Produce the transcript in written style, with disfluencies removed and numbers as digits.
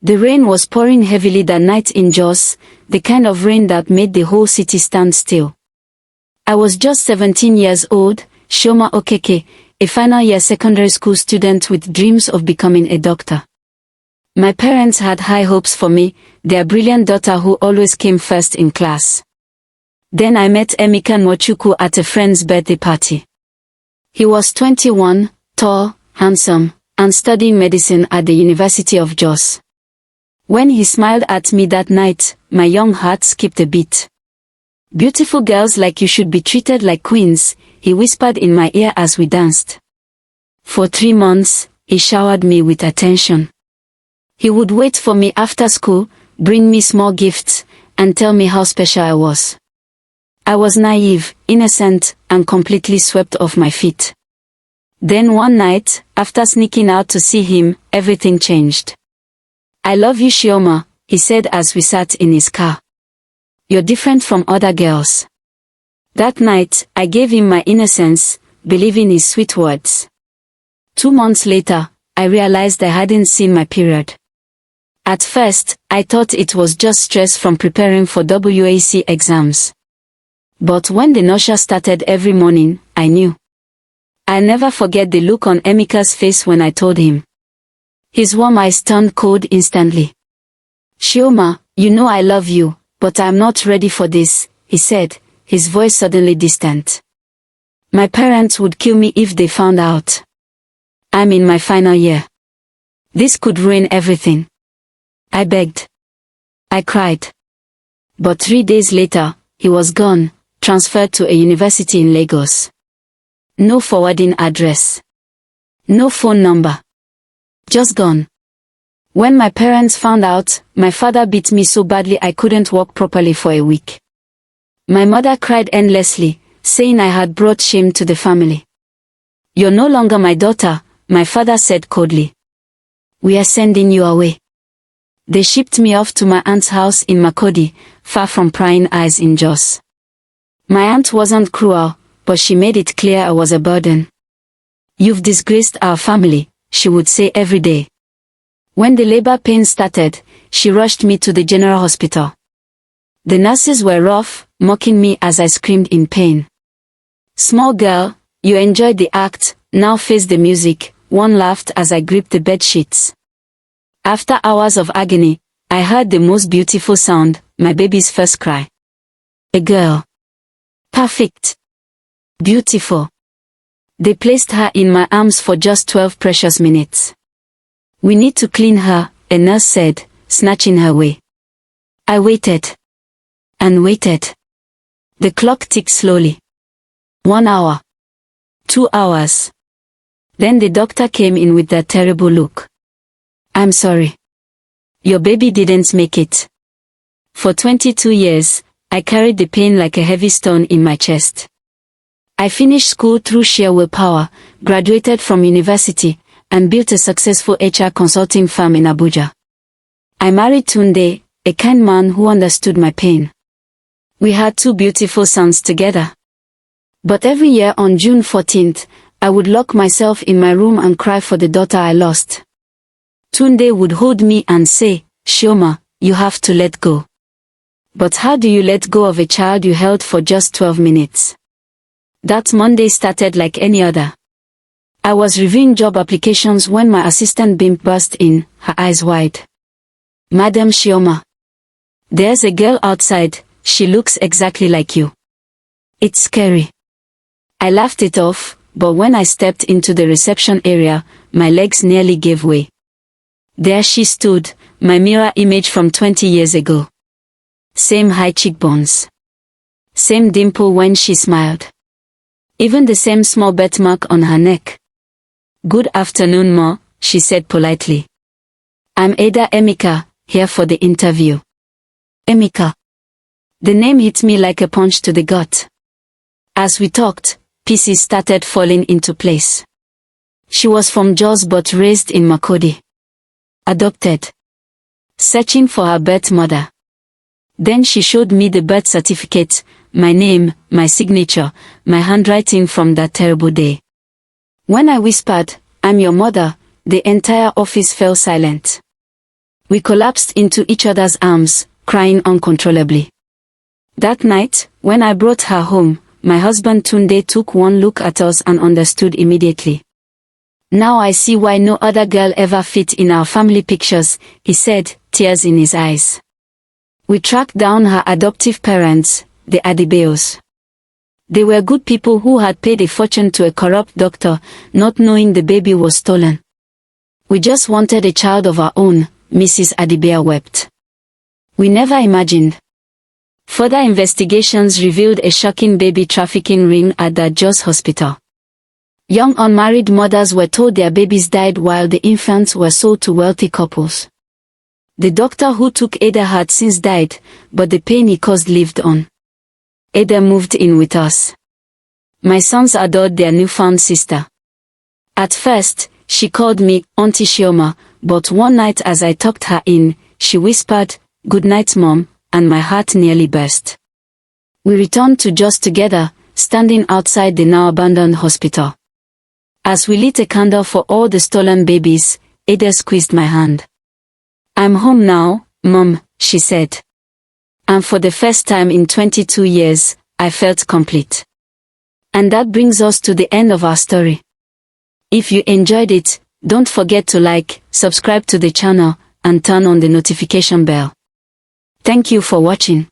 The rain was pouring heavily that night in Jos, the kind of rain that made the whole city stand still. I was just 17 years old, Chioma Okeke, a final-year secondary school student with dreams of becoming a doctor. My parents had high hopes for me, their brilliant daughter who always came first in class. Then I met Emeka Nwachukwu at a friend's birthday party. He was 21, tall, handsome, and studying medicine at the University of Jos. When he smiled at me that night, my young heart skipped a beat. "Beautiful girls like you should be treated like queens," he whispered in my ear as we danced. For 3 months, he showered me with attention. He would wait for me after school, bring me small gifts, and tell me how special I was. I was naive, innocent, and completely swept off my feet. Then one night, after sneaking out to see him, everything changed. "I love you, Chioma," he said as we sat in his car. "You're different from other girls." That night, I gave him my innocence, believing his sweet words. 2 months later, I realized I hadn't seen my period. At first, I thought it was just stress from preparing for WAC exams. But when the nausea started every morning, I knew. I'll never forget the look on Emeka's face when I told him. His warm eyes turned cold instantly. "Chioma, you know I love you, but I'm not ready for this," he said, his voice suddenly distant. "My parents would kill me if they found out. I'm in my final year. This could ruin everything." I begged. I cried. But 3 days later, he was gone, transferred to a university in Lagos. No forwarding address. No phone number. Just gone. When my parents found out, my father beat me so badly I couldn't walk properly for a week. My mother cried endlessly, saying I had brought shame to the family. "You're no longer my daughter," my father said coldly. "We are sending you away." They shipped me off to my aunt's house in Makurdi, far from prying eyes in Jos. My aunt wasn't cruel, but she made it clear I was a burden. "You've disgraced our family," she would say every day. When the labor pains started, she rushed me to the general hospital. The nurses were rough, mocking me as I screamed in pain. "Small girl, you enjoyed the act, now face the music," one laughed as I gripped the bed sheets. After hours of agony, I heard the most beautiful sound, my baby's first cry. A girl. Perfect. Beautiful. They placed her in my arms for just 12 precious minutes. "We need to clean her," a nurse said, snatching her away. I waited. And waited. The clock ticked slowly. 1 hour. 2 hours. Then the doctor came in with that terrible look. "I'm sorry. Your baby didn't make it." For 22 years, I carried the pain like a heavy stone in my chest. I finished school through sheer willpower, graduated from university, and built a successful HR consulting firm in Abuja. I married Tunde, a kind man who understood my pain. We had 2 beautiful sons together. But every year on June 14th, I would lock myself in my room and cry for the daughter I lost. Tunde would hold me and say, "Chioma, you have to let go." But how do you let go of a child you held for just 12 minutes? That Monday started like any other. I was reviewing job applications when my assistant Bimp burst in, her eyes wide. "Madam Chioma, there's a girl outside, she looks exactly like you. It's scary." I laughed it off, but when I stepped into the reception area, my legs nearly gave way. There she stood, my mirror image from 20 years ago. Same high cheekbones. Same dimple when she smiled. Even the same small birthmark on her neck. "Good afternoon, Ma," she said politely. "I'm Ada Emeka, here for the interview." Emeka. The name hit me like a punch to the gut. As we talked, pieces started falling into place. She was from Jos but raised in Makurdi. Adopted. Searching for her birth mother. Then she showed me the birth certificate, my name, my signature, my handwriting from that terrible day. When I whispered, "I'm your mother," the entire office fell silent. We collapsed into each other's arms, crying uncontrollably. That night, when I brought her home, my husband Tunde took one look at us and understood immediately. Now I see why no other girl ever fit in our family pictures, he said, tears in his eyes. We tracked down her adoptive parents, the Adebayos. They were good people who had paid a fortune to a corrupt doctor, not knowing the baby was stolen. We just wanted a child of our own, Mrs. Adebayo wept. We never imagined. Further investigations revealed a shocking baby trafficking ring at the Jos hospital. Young unmarried mothers were told their babies died while the infants were sold to wealthy couples. The doctor who took Ada had since died, but the pain he caused lived on. Ada moved in with us. My sons adored their newfound sister. At first, she called me Auntie Chioma, but one night as I tucked her in, she whispered, "Good night, Mom," and my heart nearly burst. We returned to Jos together, standing outside the now abandoned hospital. As we lit a candle for all the stolen babies, Ada squeezed my hand. "I'm home now, Mom," she said. And for the first time in 22 years, I felt complete. And that brings us to the end of our story. If you enjoyed it, don't forget to like, subscribe to the channel, and turn on the notification bell. Thank you for watching.